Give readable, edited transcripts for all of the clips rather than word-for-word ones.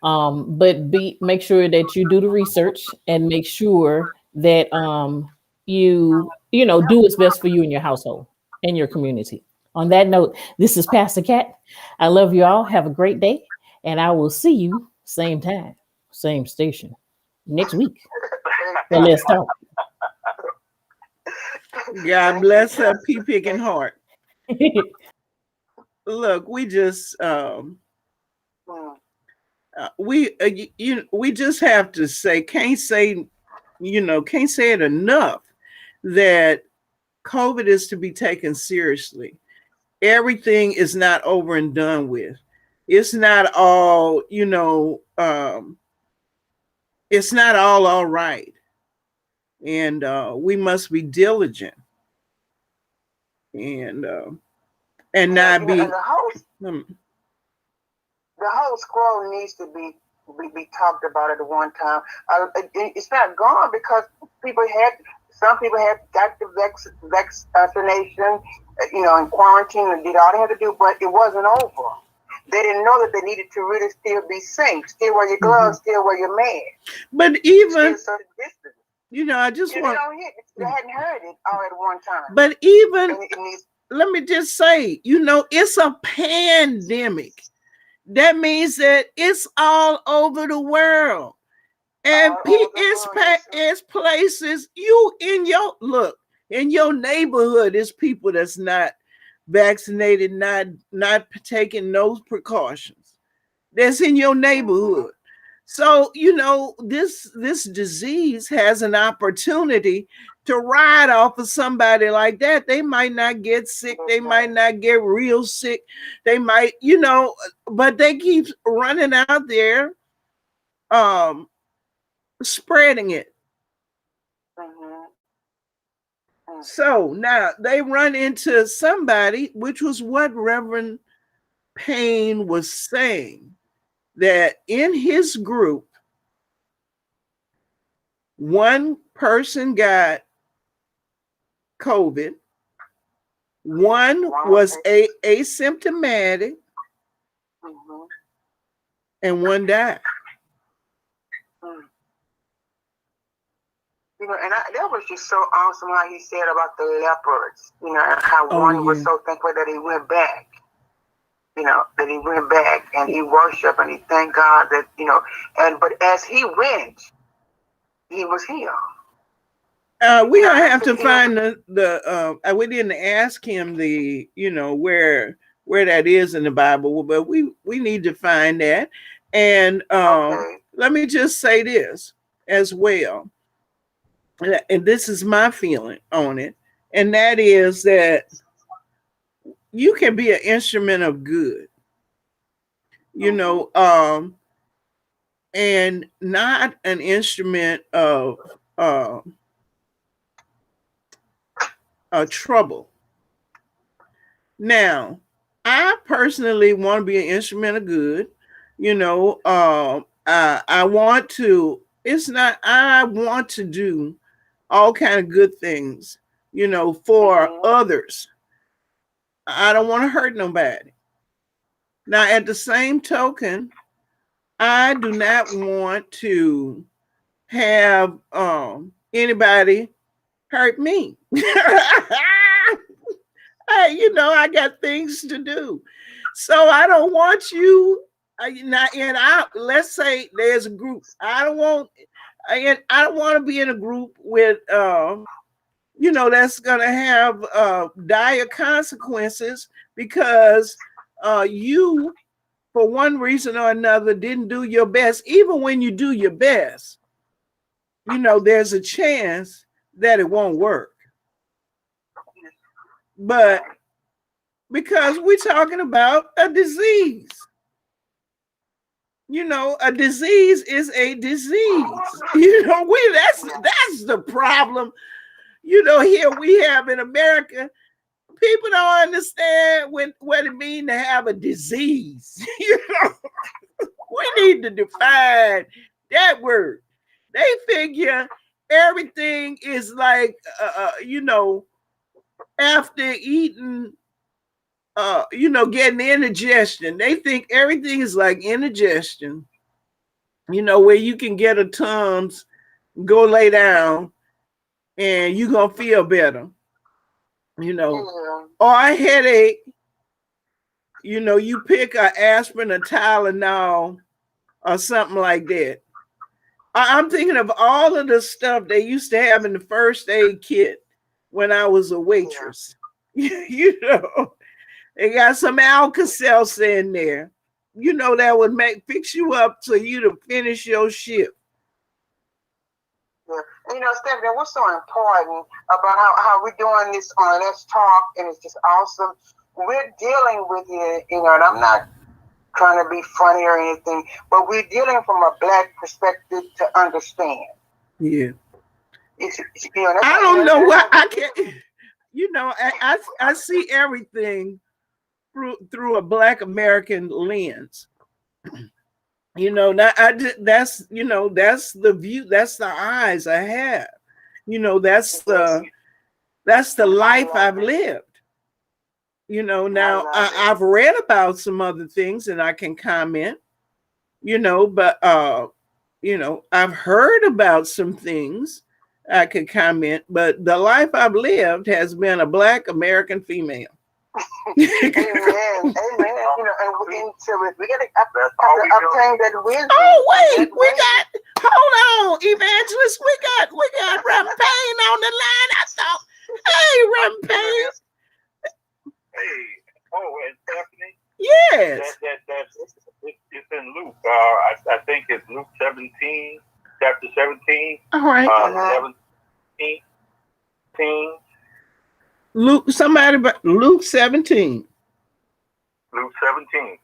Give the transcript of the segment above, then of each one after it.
But make sure that you do the research and make sure that you do what's best for you and your household and your community. On that note, this is Pastor Cat. I love you all. Have a great day, and I will see you same time, same station next week. So let's talk. God bless her pea picking heart. Look, we just we just have to say, can't say it enough that COVID is to be taken seriously. Everything is not over and done with. It's not all, it's not all right. And we must be diligent and not be. And the whole scroll needs to be talked about at one time. It's not gone because some people had got the vaccination, in quarantine and did all they had to do, but it wasn't over. They didn't know that they needed to really still be safe, still wear your gloves, still wear your mask. But even, I just they hadn't heard it all at one time. But even, let me just say, it's a pandemic. That means that it's all over the world. And it's places in your neighborhood, it's people that's not vaccinated, not taking those precautions. That's in your neighborhood. So, this disease has an opportunity to ride off of somebody like that. They might not get sick. They might not get real sick. They might, but they keep running out there, spreading it. So now they run into somebody, which was what Reverend Payne was saying, that in his group, one person got COVID, one was asymptomatic, and one died. And that was just so awesome how he said about the leopards, and how one was so thankful that he went back, that he went back and he worshiped and he thanked God that, but as he went, he was healed. We don't have to find we didn't ask him where that is in the Bible, but we need to find that. And let me just say this as well. And this is my feeling on it, and that is that you can be an instrument of good, and not an instrument of trouble. Now, I personally want to be an instrument of good. I want to. I want to do all kind of good things, for others. I don't want to hurt nobody. Now, at the same token, I do not want to have anybody hurt me. I got things to do. So I don't want you, let's say there's a group. I don't want to be in a group with, that's going to have dire consequences because you, for one reason or another, didn't do your best. Even when you do your best, there's a chance that it won't work. But because we're talking about a disease. A disease is a disease. That's the problem. Here we have in America, people don't understand what it means to have a disease. We need to define that word. They figure everything is like, after eating, getting indigestion. They think everything is like indigestion. you know, where you can get a Tums, go lay down, and you're gonna feel better, you know, Yeah. or a headache, you know, you pick a aspirin, a Tylenol, or something like that. I'm thinking of all of the stuff they used to have in the first aid kit when I was a waitress. You know, they got some Alka-Seltzer in there, you know, that would fix you up so you to finish your shift. Yeah. You know, Stephanie, what's so important about how we're doing this on Let's Talk, and it's just awesome. We're dealing with it, you know, and I'm not trying to be funny or anything, but we're dealing from a Black perspective to understand. Yeah. You know, I don't know what I can't, you know, I see everything through a Black American lens. You know, that's, you know, that's the view, that's the eyes I have. You know, that's the life I've lived. You know, now I've read about some other things and I can comment, you know, but you know, I've heard about some things I could comment, but the life I've lived has been a Black American female. Amen. Amen. You know, and so we got to obtain that wisdom. Oh wait, we got, hold on, Evangelist, we got Rampayne on the line. I thought, hey, Rampayne. Hey, and Stephanie. Yes. It's in Luke. I think it's Luke 17, chapter 17. All right. 17. Luke 17. Luke 17,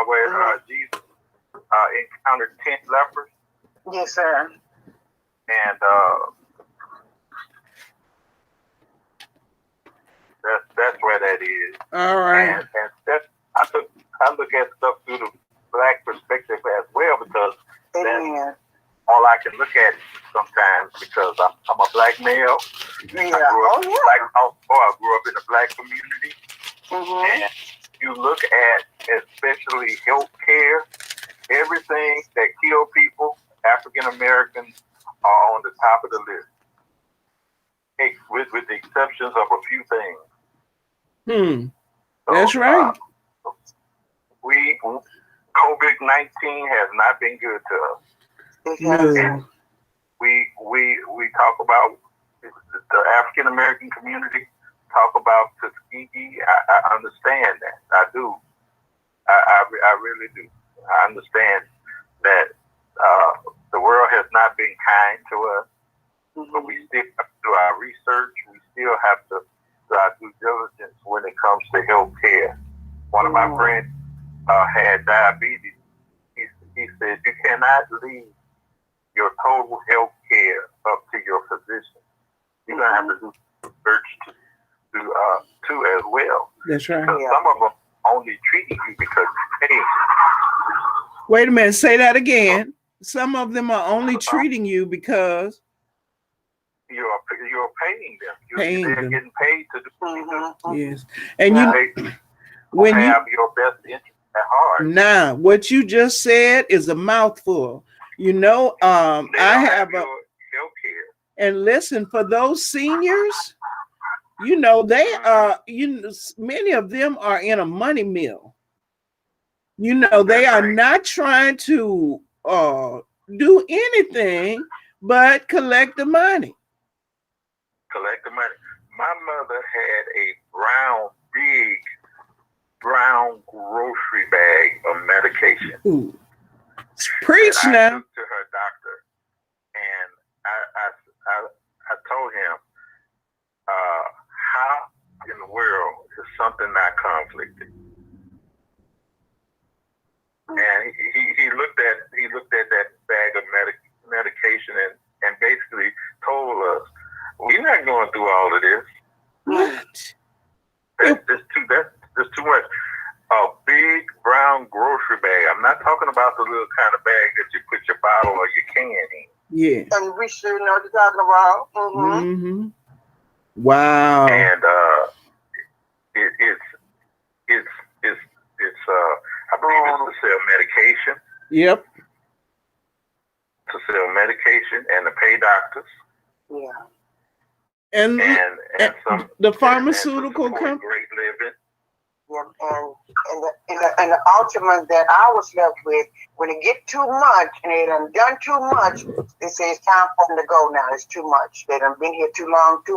where Jesus encountered 10 lepers. Yes, sir. And that's where that is. All right. And that's, I look at stuff through the Black perspective as well, because that's all I can look at sometimes, because I'm a Black male. Yeah. I grew up in a Black community. Mm-hmm. And you look at especially health care, everything that kill people, African Americans are on the top of the list, with the exceptions of a few things. That's right. COVID-19 has not been good to us. No. We talk about the African American community, talk about Tuskegee. I understand that. I do. I really do. I understand that the world has not been kind to us, but we still have to do our research. We still have to do our due diligence when it comes to health care. One of my friends had diabetes. He said, you cannot leave your total health care up to your physician. You're going to have to do research too as well. That's right. Because some of them only treating you because you pay. Wait a minute, say that again. Some of them are only treating you because you're paying them. They're them. getting paid to do. Yes. And when you have your best interest at heart. Now, what you just said is a mouthful. You know, I have your health care. And listen, for those seniors, you know, they are, many of them are in a money mill. You know, they are not trying to do anything but collect the money. Collect the money. My mother had a big brown grocery bag of medication. Ooh. Preach now. I took to her doctor, and I told him, how in the world is something not conflicted? And he looked at that bag of medication and basically told us, we're not going through all of this. What? That's too much. A big brown grocery bag. I'm not talking about the little kind of bag that you put your bottle or your can in. Yeah. And we sure know what you're talking about. Mm-hmm. Wow. And it's I believe it's to sell medication. Yep. sell medication and to pay doctors. Yeah. And And some the and pharmaceutical to support company. great living. Yeah, and the ultimate that I was left with, when it get too much and they done too much, they say it's time for them to go now. It's too much. They done been here too long, too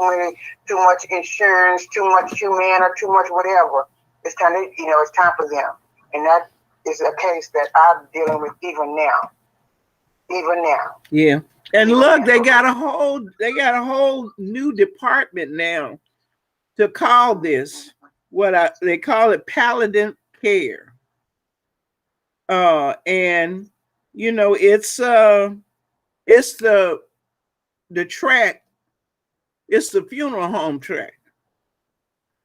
much insurance, too much Humana, too much whatever. It's time to, it's time for them. And that is a case that I'm dealing with even now. Yeah. And look, they got a whole new department now to call this they call it palliative care. And it's the track, it's the funeral home track.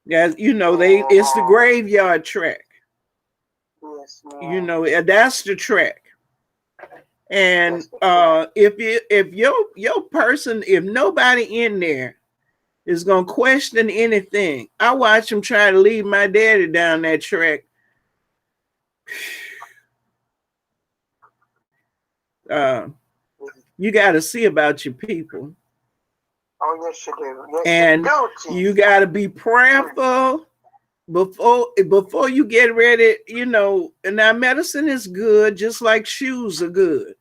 Yeah, it's the graveyard track. Yes, That's the track. And if nobody in there is gonna question anything, I watch them try to lead my daddy down that track. You got to see about your people. Oh, yes, you do. Yes, And you got to be prayerful before you get ready. And now medicine is good, just like shoes are good.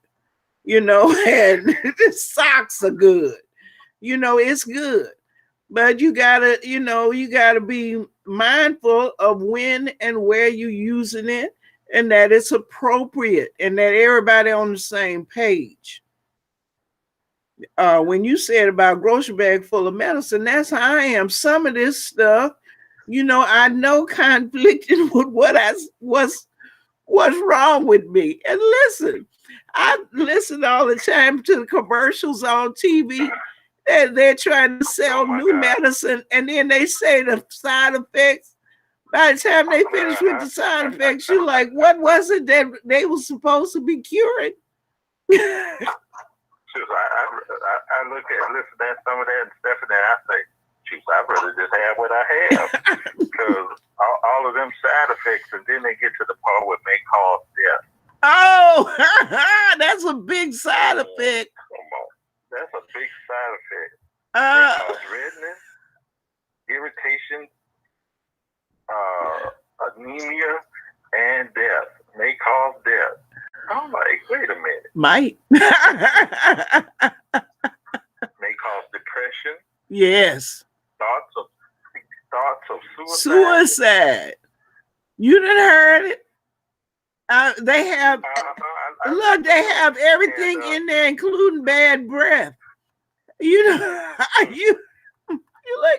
And the socks are good. It's good. But you gotta be mindful of when and where you're using it, and that it's appropriate, and that everybody on the same page. When you said about grocery bag full of medicine, that's how I am. Some of this stuff, I know conflicted with what's wrong with me. And listen, I listen all the time to the commercials on TV. They're trying to sell new medicine, and then they say the side effects. By the time they finish with the side effects, you're like, what was it that they were supposed to be curing? I look at, listen at some of that and Stephanie, and I say, shoot, I'd rather just have what I have. Because all of them side effects, and then they get to the part where it may cause death. Oh, that's a big side effect. Come on. That's a big side effect. They cause redness, irritation, anemia, and death. May cause death. I'm like, wait a minute. Might. May cause depression. Yes. Thoughts of suicide. You done heard it. They have look. They have everything in there, including bad breath. You like,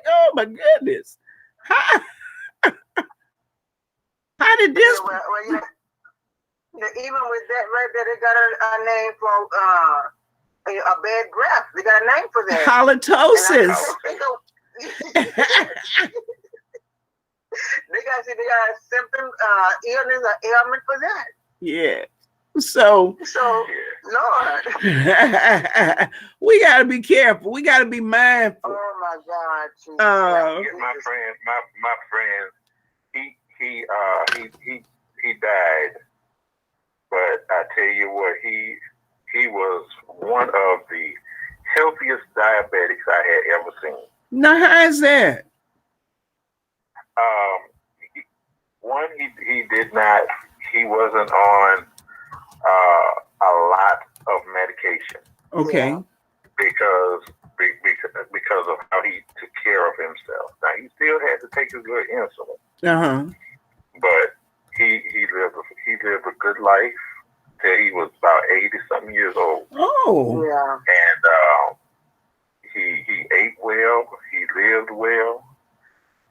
oh my goodness. How did this? Well, even with that right there, they got a name for a bad breath. They got a name for that. Halitosis. They got a symptom, illness, or ailment for that. Yeah. So Lord, we gotta be careful. We gotta be mindful. Oh my God. my friend, he died, but I tell you what, he was one of the healthiest diabetics I had ever seen. Now, how is that? One, he wasn't on a lot of medication. Okay. Yeah. Because of how he took care of himself. Now, he still had to take his little insulin. But he lived a good life till he was about 80-something years old. Oh. Yeah. And he ate well, he lived well,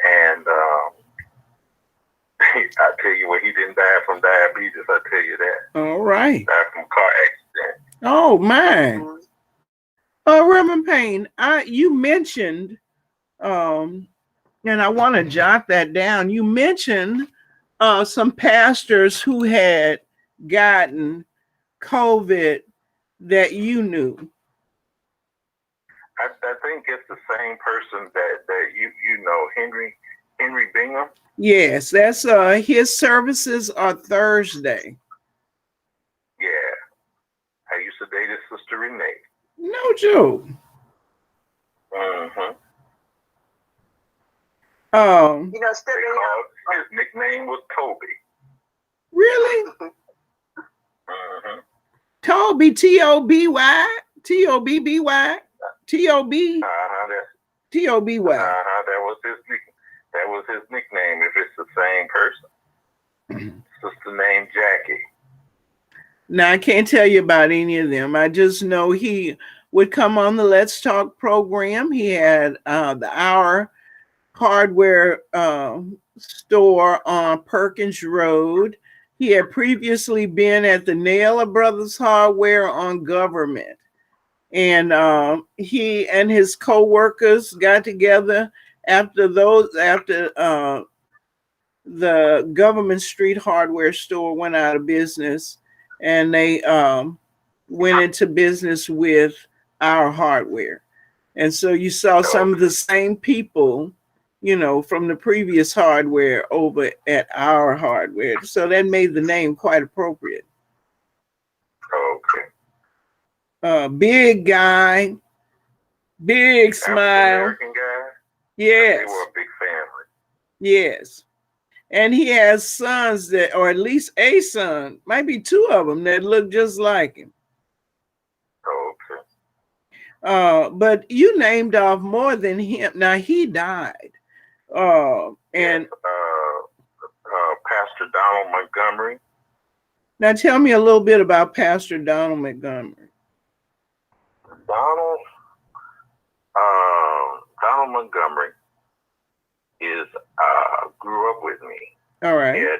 and I tell you what, he didn't die from diabetes, I tell you that. All right. He died from a car accident. Oh, man. Reverend Payne, you mentioned, and I want to jot that down. You mentioned some pastors who had gotten COVID that you knew. I think it's the same person that you know, Henry Bingham. Yes, that's his services are Thursday. Yeah, I used to date his Sister Renee. No joke. Mm-hmm. You know, His nickname was Toby. Really? Mm-hmm. Toby, T-O-B-Y, T-O-B-B-Y, T-O-B, T-O-B-Y. That was his nickname. If it's the same person, sister named Jackie. Now, I can't tell you about any of them. I just know he would come on the Let's Talk program. He had the Our Hardware store on Perkins Road. He had previously been at the Naylor Brothers Hardware on Government. And he and his co-workers got together after the Government Street Hardware store went out of business, and they went into business with Our Hardware. And so you saw some of the same people, you know, from the previous hardware over at Our Hardware. So that made the name quite appropriate. Okay. Big guy, big smile. American guy. Yes. They were a big family. Yes. And he has sons that, or at least a son, might be two of them that look just like him. Okay. But you named off more than him. Now he died. And Pastor Donald Montgomery. now tell me a little bit about Pastor Donald Montgomery. Donald Montgomery grew up with me. All right. He had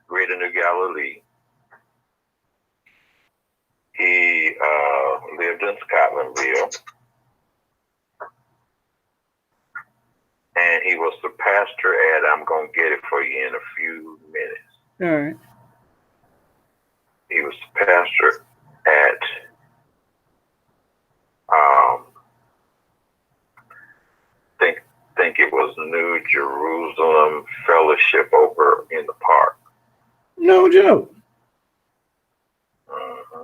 Greater New Galilee. He lived in Scotlandville. And he was the pastor at, I'm going to get it for you in a few minutes. All right. He was the pastor at think it was New Jerusalem Fellowship over in the park. No joke. Mm-hmm.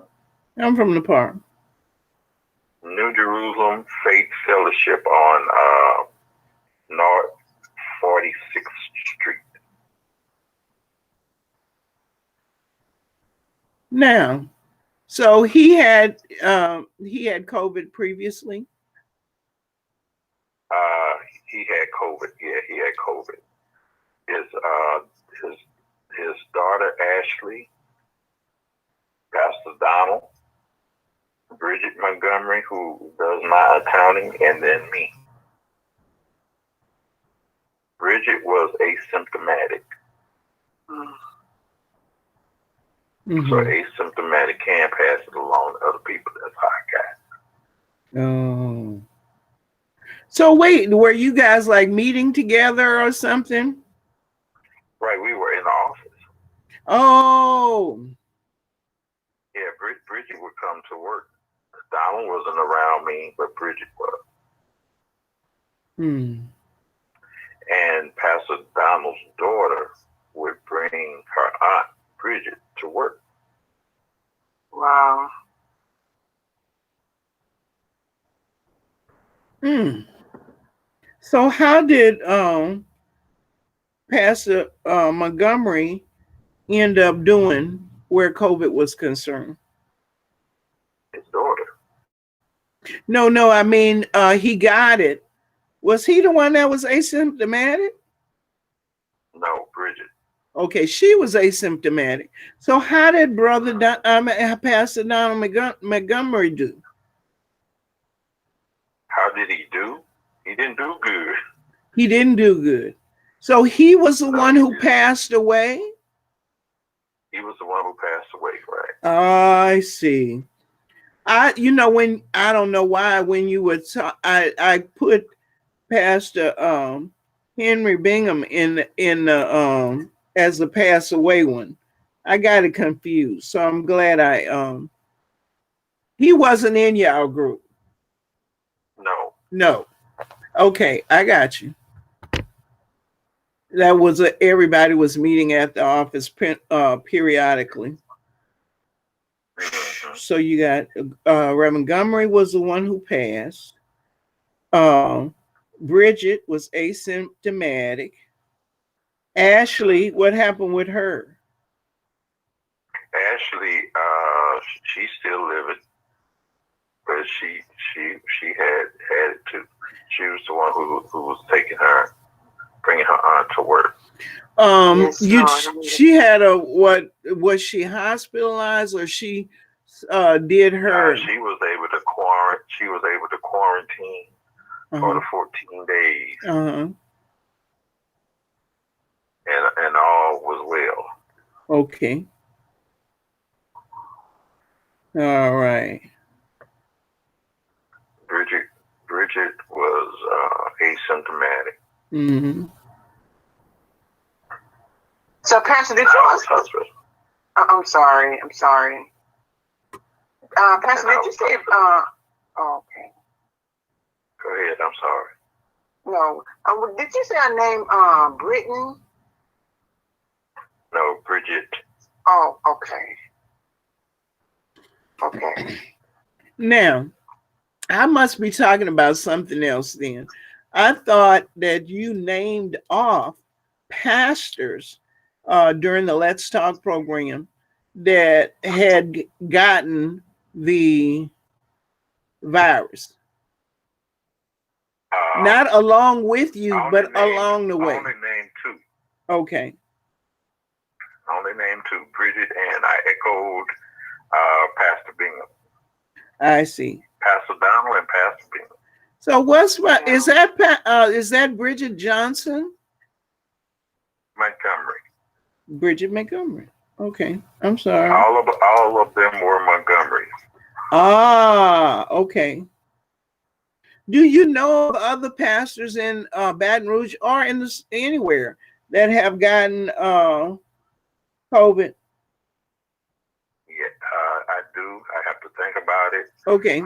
I'm from the park. New Jerusalem Faith Fellowship on North 46th Street. Now, so he had COVID previously. He had COVID. Yeah, he had COVID. His daughter Ashley, Pastor Donald, Bridget Montgomery, who does my accounting, and then me. Bridget was asymptomatic. Mm-hmm. So asymptomatic can pass it along to other people. That's how I got it. Oh. So wait, were you guys like meeting together or something? Right, we were in the office. Oh. Yeah, Bridget would come to work. Donald wasn't around me, but Bridget was. Hmm. And Pastor Donald's daughter would bring her aunt, Bridget, to work. Wow. Hmm. So how did Pastor Montgomery end up doing where COVID was concerned? His daughter. No, I mean he got it. Was he the one that was asymptomatic? No, Bridget. Okay, she was asymptomatic. So how did Pastor Donald Montgomery do? How did he do? He didn't do good. He didn't do good. So he was the one who passed away? He was the one who passed away, right? I see. I don't know why when you were I put Pastor Henry Bingham in the as the pass away one. I got it confused. So I'm glad he wasn't in y'all group. No. Okay, I got you. That was everybody was meeting at the office periodically. Mm-hmm. So you got Reverend Montgomery was the one who passed. Bridget was asymptomatic. Ashley, what happened with her? Ashley, she's still living, but she had it too. She was the one who was taking her, bringing her aunt to work. She had a what? Was she hospitalized or she did her? She was able to quarantine for the 14 days, and all was well. Okay. All right. Bridget was asymptomatic. Mm-hmm. So, Pastor, did you? I'm sorry. Pastor, did you say? Okay. Go ahead. I'm sorry. No. Did you say her name? Brittany? No, Bridget. Oh, okay. Okay. Now, I must be talking about something else then. I thought that you named off pastors during the Let's Talk program that had gotten the virus. Not along with you, but along the way. Only named two. Okay. Only named two, Bridget, and I echoed Pastor Bingham. I see. Pastor Donald and Pastor Bingham. So is that Bridget Johnson? Montgomery. Bridget Montgomery. Okay. I'm sorry. All of them were Montgomery. Ah, okay. Do you know of other pastors in Baton Rouge or anywhere that have gotten COVID? Yeah, I do. I have to think about it. Okay.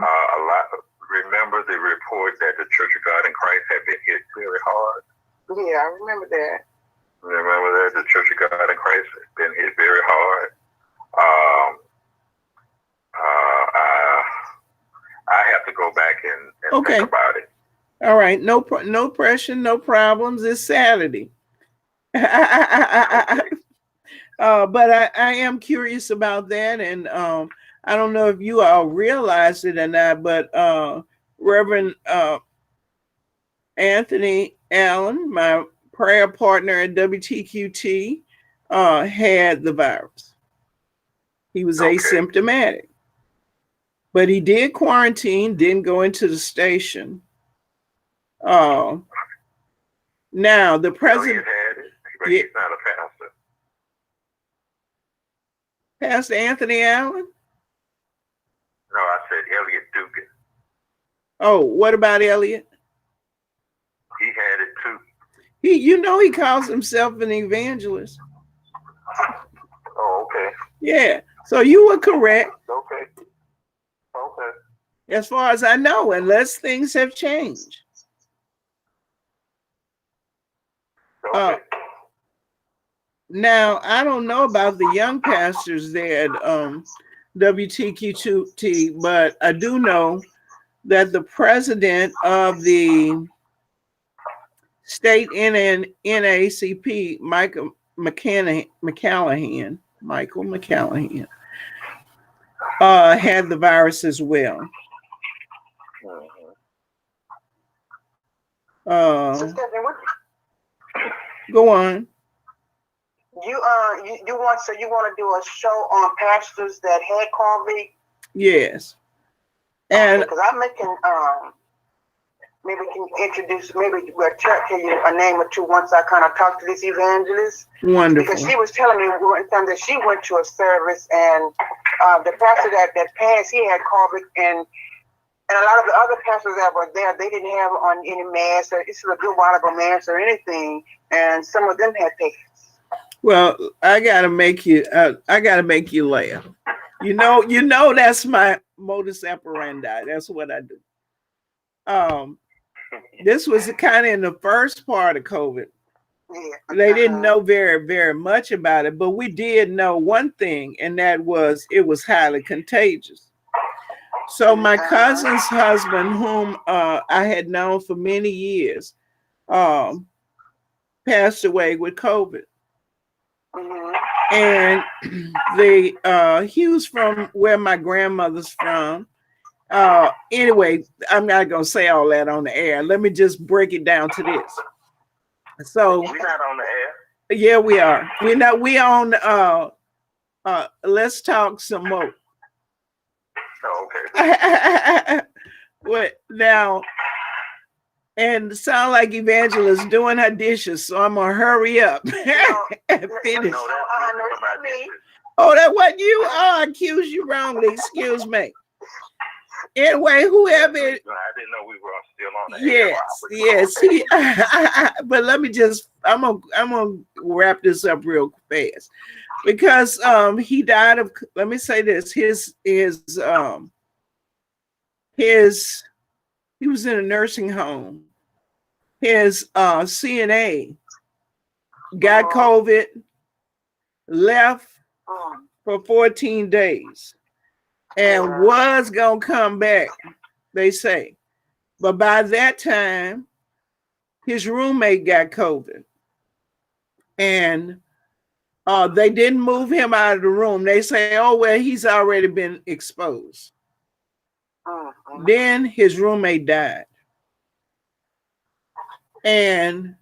Remember the report that the Church of God in Christ had been hit very hard? Yeah, I remember that. Remember that the Church of God in Christ has been hit very hard. I have to go back and think about it. All right. No pressure, no problems. It's Saturday. But I am curious about that, and I don't know if you all realize it or not, but Reverend Anthony Allen, my prayer partner at WTQT, had the virus. He was asymptomatic, but he did quarantine, didn't go into the station. Now the president had it, but he's not a pastor. Pastor Anthony Allen? No, I said Elliot Dugan. Oh, what about Elliot? He had it too. He calls himself an evangelist. Oh, okay. Yeah. So you were correct. Okay. As far as I know, unless things have changed. Okay. Now, I don't know about the young pastors there at WTQT, but I do know that the president of the state NAACP, Michael McCallahan, had the virus as well. Go on. You want to do a show on pastors that had COVID? Yes. And because I'm making maybe can introduce, maybe we'll tell you a name or two once I kind of talk to this evangelist. Wonderful. Because she was telling me one time that she went to a service and the pastor that passed, he had COVID, and a lot of the other pastors that were there, they didn't have on any masks, or this is a good while ago, masks or anything, and some of them had patients. Well, I gotta make you laugh. You know that's my modus operandi. That's what I do. This was kind of in the first part of COVID. Yeah. They didn't know very, very much about it, but we did know one thing, and that was it was highly contagious. So my cousin's husband, whom I had known for many years, um, passed away with COVID. Mhm. And he was from where my grandmother's from. Anyway, I'm not gonna say all that on the air. Let me just break it down to this. So We're not on the air. yeah, we are. We on let's talk some more. Oh, okay. What now? And sound like Evangelist doing her dishes, so I'm gonna hurry up and finish. No, that's about me. Oh, that wasn't you? Oh, I accused you wrongly. Excuse me. Anyway, whoever. I didn't know we were still on the air. Yes. But let me just. I'm gonna wrap this up real fast because he died of. Let me say this. He was in a nursing home. His CNA got COVID, left for 14 days, and was gonna come back, they say. But by that time, his roommate got COVID. And they didn't move him out of the room. They say, oh, well, he's already been exposed. Then his roommate died. And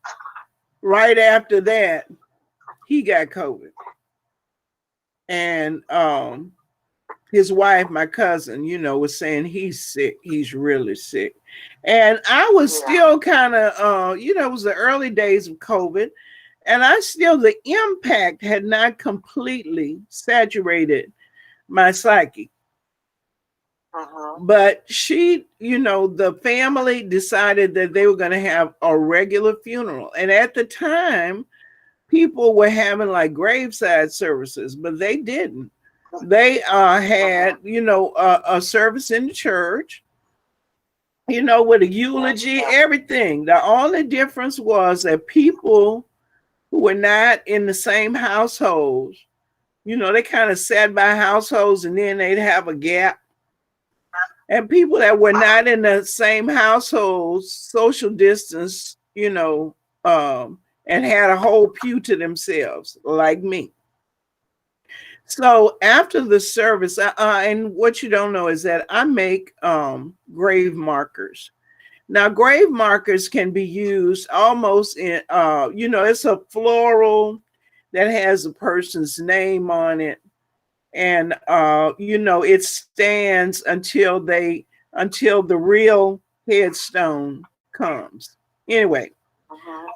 right after that, he got COVID. And his wife, my cousin, was saying he's sick. He's really sick. And I was still kind of, it was the early days of COVID. And the impact had not completely saturated my psyche. But she, the family decided that they were going to have a regular funeral. And at the time, people were having like graveside services, but they didn't. They had, a service in the church, with a eulogy, everything. The only difference was that people who were not in the same households, they kind of sat by households and then they'd have a gap. And people that were not in the same households, social distance, and had a whole pew to themselves, like me. So after the service, and what you don't know is that I make grave markers. Now, grave markers can be used almost in, it's a floral that has a person's name on it. And, it stands until the real headstone comes. Anyway,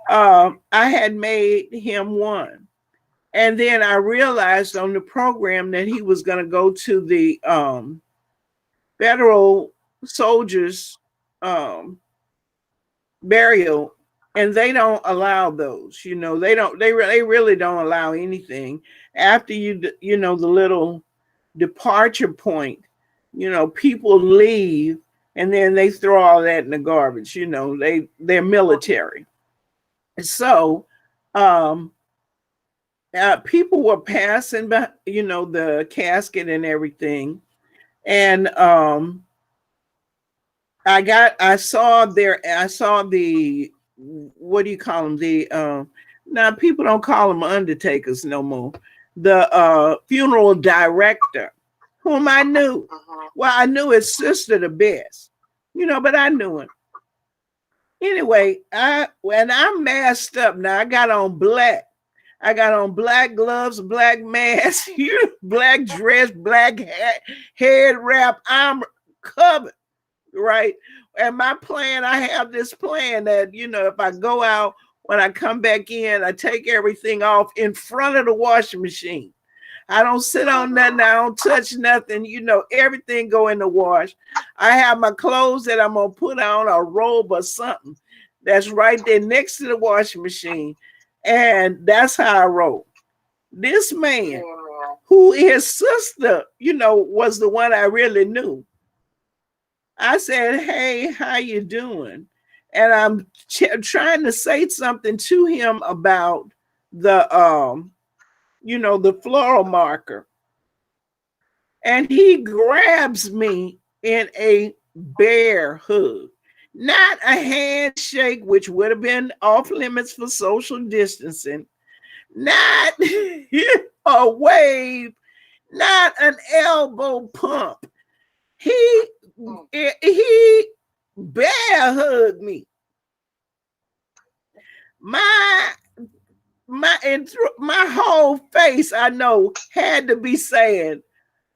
I had made him one. And then I realized on the program that he was going to go to the federal soldiers burial, and they don't allow those. They really don't allow anything after the little departure point. People leave and then they throw all that in the garbage. They're military. So people were passing by, the casket and everything. And I saw the, what do you call them? Now people don't call them undertakers no more. The funeral director, whom I knew. Well, I knew his sister the best, but I knew him. Anyway, when I'm masked up now, I got on black. I got on black gloves, black mask, black dress, black hat, head wrap. I'm covered, right? And my plan, I have this plan that, if I go out, when I come back in, I take everything off in front of the washing machine. I don't sit on nothing. I don't touch nothing. Everything go in the wash. I have my clothes that I'm going to put on, a robe or something that's right there next to the washing machine. And that's how I roll. This man, who his sister, was the one I really knew. I said, hey, how you doing? and I'm trying to say something to him about the the floral marker, and he grabs me in a bear hug, not a handshake, which would have been off limits for social distancing, not a wave, not an elbow pump. He bear hugged me. My whole face, I know, had to be saying,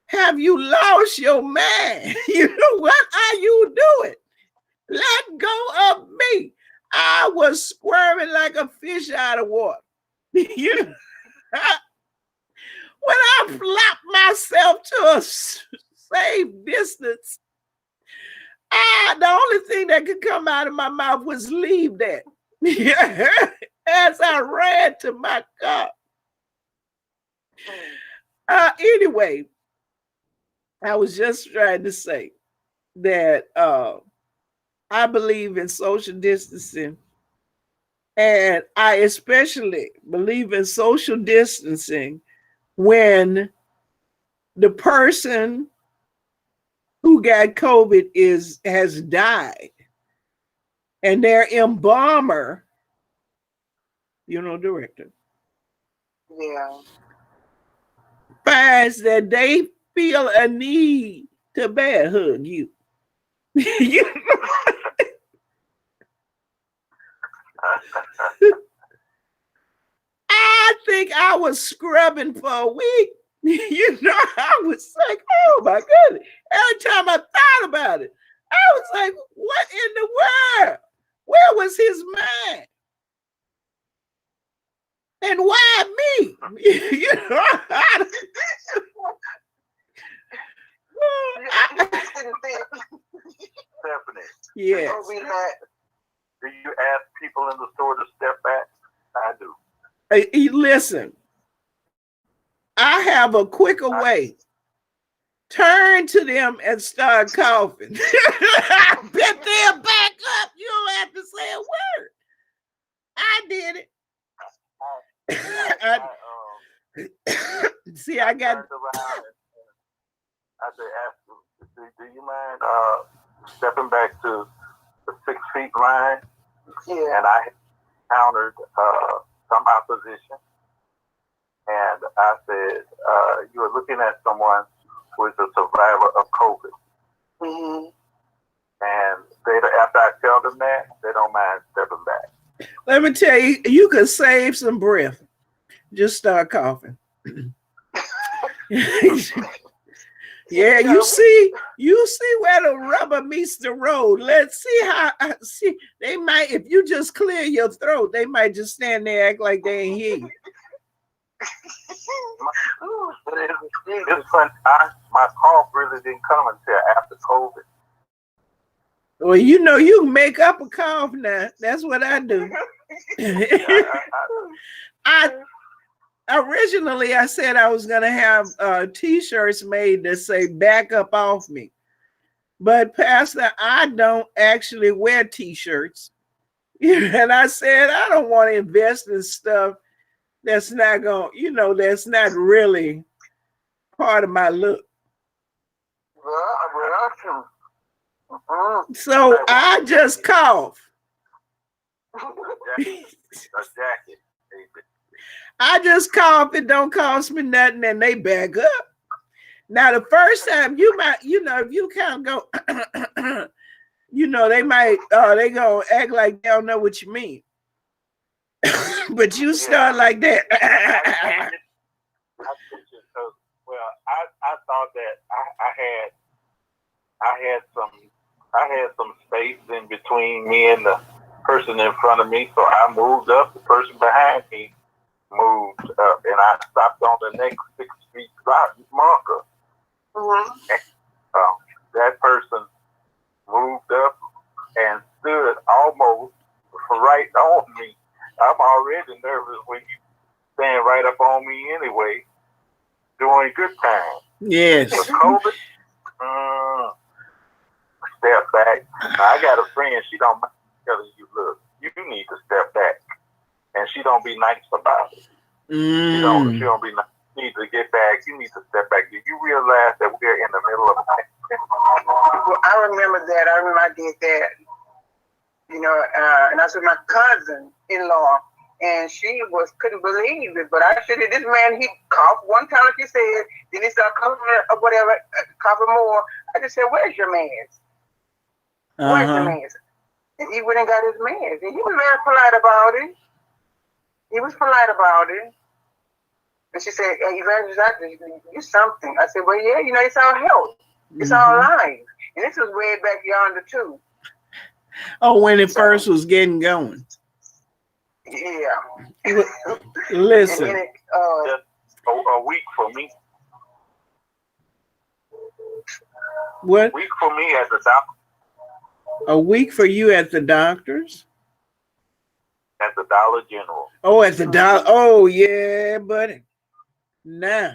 have you lost your mind? What are you doing? Let go of me. I was squirming like a fish out of water. When I flopped myself to a safe distance, the only thing that could come out of my mouth was leave that. As I ran to my car. Anyway, I was just trying to say that I believe in social distancing, and I especially believe in social distancing when the person who got COVID has died, and their embalmer, director, finds that they feel a need to bear hug you. I think I was scrubbing for a week. I was like, oh my goodness. Every time I thought about it, I was like, what in the world? Where was his mind? And why me? Stephanie. Yes. Do you ask people in the store to step back? I do. Listen, I have a quicker way. Turn to them and start coughing. I bet they'll back up. You don't have to say a word. I did it. See, I got. I said, ask them, do you mind stepping back to the 6 feet line? Yeah. And I encountered some opposition. And I said, you are looking at someone who is a survivor of COVID. Mm-hmm. And after I tell them that, they don't mind stepping back. Let me tell you, you could save some breath. Just start coughing. Yeah, you see where the rubber meets the road. Let's see how. They might, if you just clear your throat, they might just stand there act like they ain't hear you. It's fun. My cough really didn't come until after COVID. Well, you can make up a cough now. That's what I do. Originally, I said I was going to have T-shirts made that say "Back up off me," but Pastor, I don't actually wear T-shirts, and I said I don't want to invest in stuff that's not going, that's not really part of my look. So I just cough. A jacket. I just cough. It don't cost me nothing, and they back up. Now, the first time you might, if you kind of go, they might, they gonna act like they don't know what you mean. But you start like that. I thought that I had some space in between me and the person in front of me, so I moved up. The person behind me moved up, and I stopped on the next 6 feet marker. Mm-hmm. That person moved up and stood almost right on me. I'm already nervous when you stand right up on me anyway, during good time. Yes. With COVID, step back. I got a friend, she don't telling you, look, you need to step back. And she don't be nice about it. She don't be nice. You need to get back. You need to step back. Do you realize that we're in the middle of a pandemic? Well, I remember that. I remember I did that. You know, and I was with my cousin-in-law, and she couldn't believe it. But I said, this man, he coughed one time, like you said, then he started coughing or whatever, coughing more. I just said, where's your mask? Where's your mask? And he went and got his mask. And he was very polite about it. He was polite about it. And she said, hey, Evangelist, you something. I said, well, yeah, you know, it's our health. It's our life. And this was way back yonder, too. Oh, when it first was getting going. Yeah. Listen. And then Just a week for me. What? A week for me at the doctor. A week for you at the doctor's? At the Dollar General. Oh, at the Dollar. Oh, yeah, buddy. Now,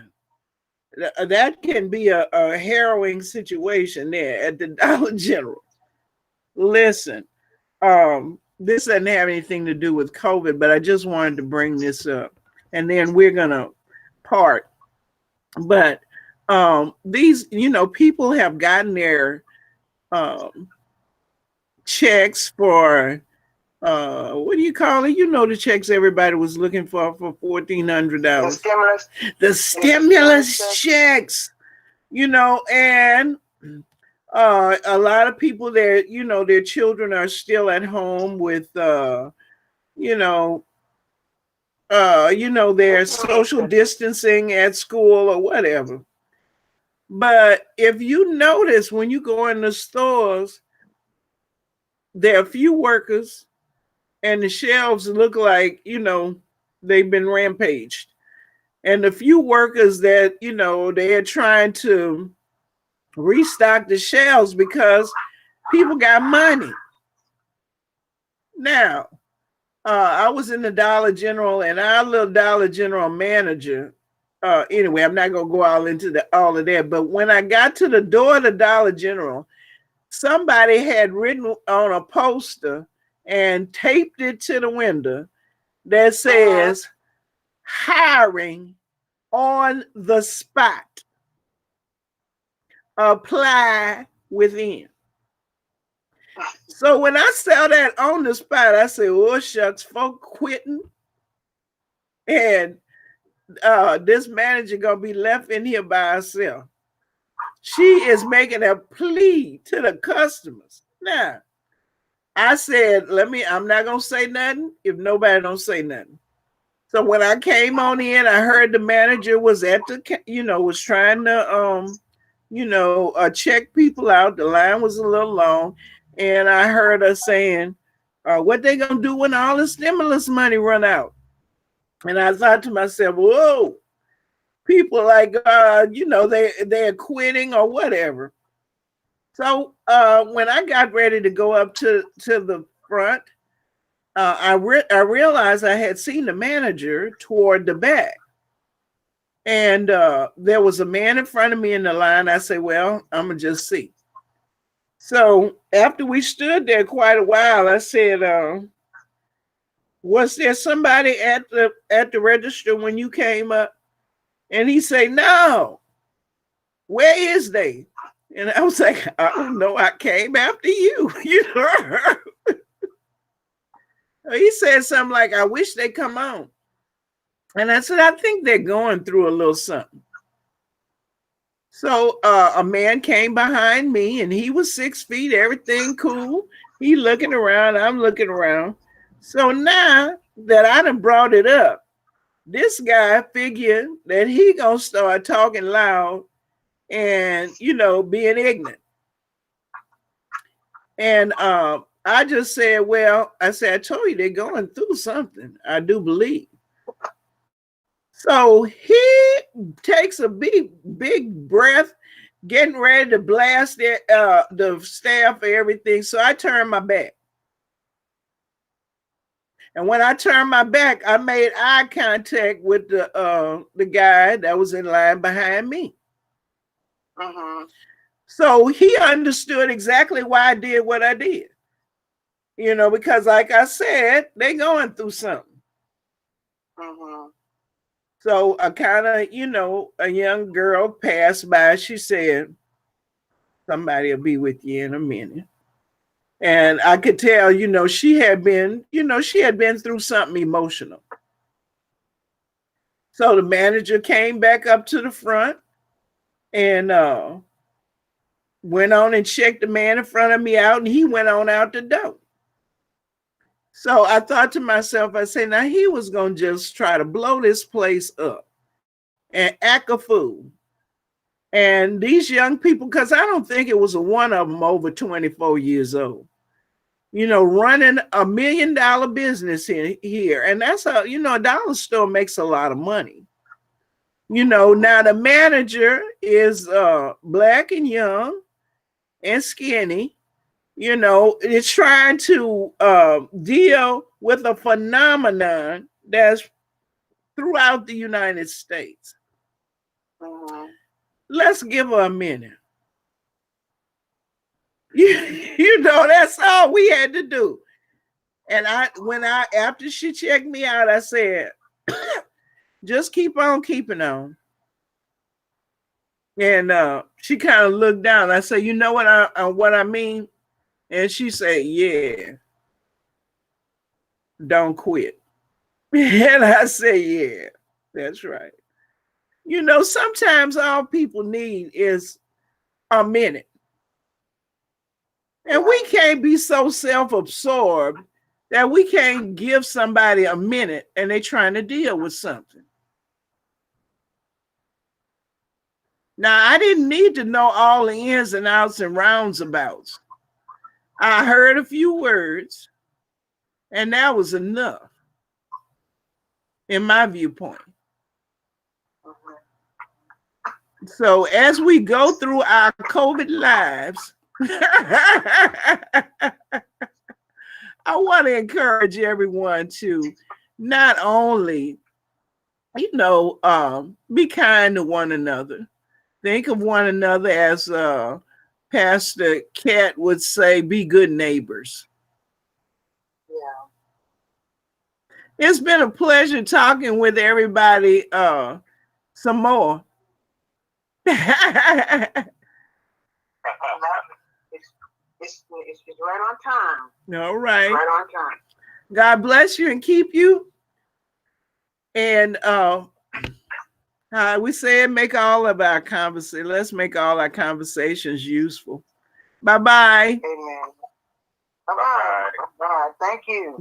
that can be a harrowing situation there at the Dollar General. Listen, this doesn't have anything to do with COVID, but I just wanted to bring this up. And then we're going to part. But these, you know, people have gotten their checks for what do you call it? You know, the checks everybody was looking for $1,400. The stimulus checks, you know, and a lot of people there, you know, their children are still at home with, you know, their social distancing at school or whatever. But if you notice when you go in the stores, there are few workers and the shelves look like, you know, they've been rampaged. And the few workers that, you know, they're trying to restock the shelves because people got money. Now, I was in the Dollar General and our little Dollar General manager, anyway, I'm not going to go all into all of that, but when I got to the door of the Dollar General, somebody had written on a poster and taped it to the window that says, hiring on the spot. Apply within. So when I saw that on the spot, I said, oh, shucks, folk quitting. And this manager going to be left in here by herself. She is making a plea to the customers. Now, I said, I'm not going to say nothing if nobody don't say nothing. So when I came on in, I heard the manager was was trying to, check people out. The line was a little long. And I heard her saying, what they going to do when all the stimulus money run out? And I thought to myself, whoa, people like, they're quitting or whatever. So when I got ready to go up to the front, I realized I had seen the manager toward the back. And there was a man in front of me in the line. I said, well, I'm going to just see. So after we stood there quite a while, I said, was there somebody at the register when you came up? And he said, no. Where is they? And I was like, I don't know. I came after you. He said something like, I wish they'd come on. And I said, I think they're going through a little something. So a man came behind me and he was 6 feet, everything cool. He looking around, I'm looking around. So now that I done brought it up, this guy figured that he gonna start talking loud and, being ignorant. And I just said, I told you they're going through something. I do believe. So he takes a big breath, getting ready to blast the staff or everything. So I turned my back. And when I turned my back, I made eye contact with the guy that was in line behind me. Mm-hmm. So he understood exactly why I did what I did. You know, because like I said, they going through something. Mm-hmm. So a kind of, you know, a young girl passed by. She said, somebody will be with you in a minute. And I could tell, you know, she had been through something emotional. So the manager came back up to the front and went on and checked the man in front of me out, and he went on out the door. So I thought to myself, I said, now he was going to just try to blow this place up and act a fool. And these young people, because I don't think it was a one of them over 24 years old, you know, running $1 million business here. And that's a, you know, a dollar store makes a lot of money. You know, now the manager is black and young and skinny, you know, is trying to deal with a phenomenon that's throughout the United States. Mm-hmm. Let's give her a minute. You know, that's all we had to do. And after she checked me out, I said, just keep on keeping on. And she kind of looked down. I said, you know what I mean? And she said, yeah, don't quit. And I said, yeah, that's right. You know, sometimes all people need is a minute. And we can't be so self-absorbed that we can't give somebody a minute and they're trying to deal with something. Now, I didn't need to know all the ins and outs and roundabouts. I heard a few words, and that was enough, in my viewpoint. So as we go through our COVID lives, I want to encourage everyone to not only, you know, be kind to one another. Think of one another as Pastor Cat would say, be good neighbors. Yeah. It's been a pleasure talking with everybody some more. It's right on time. All right. Right on time. God bless you and keep you. And we said make all of our conversations. Let's make all our conversations useful. Bye-bye. Amen. Bye-bye. Bye-bye. Thank you.